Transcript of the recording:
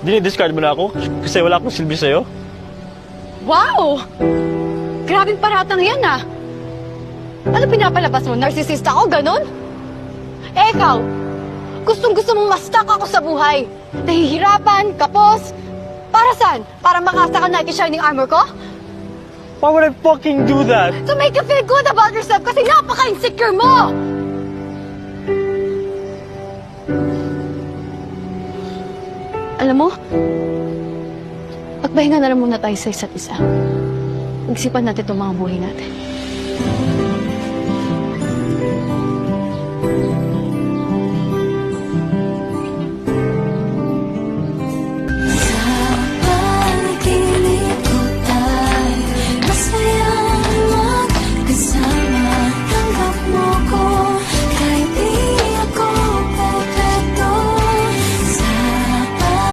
dinidiscard mo na ako kasi wala akong silbi sa'yo? Wow! Grabing paratang yan ah! Ano pinapalabas mo? Narsisista ako, ganon? Eh ikaw, gustong-gusto mong ma-stuck ako sa buhay. Nahihirapan, kapos. Para saan? Para makasa ka Nike Shining Armor ko? Why would I fucking do that? To make you feel good about yourself kasi napaka-insecure mo! Alam mo, magpahinga na lang muna tayo sa isa't isa. Pag-isipan natin itong mga buhay natin.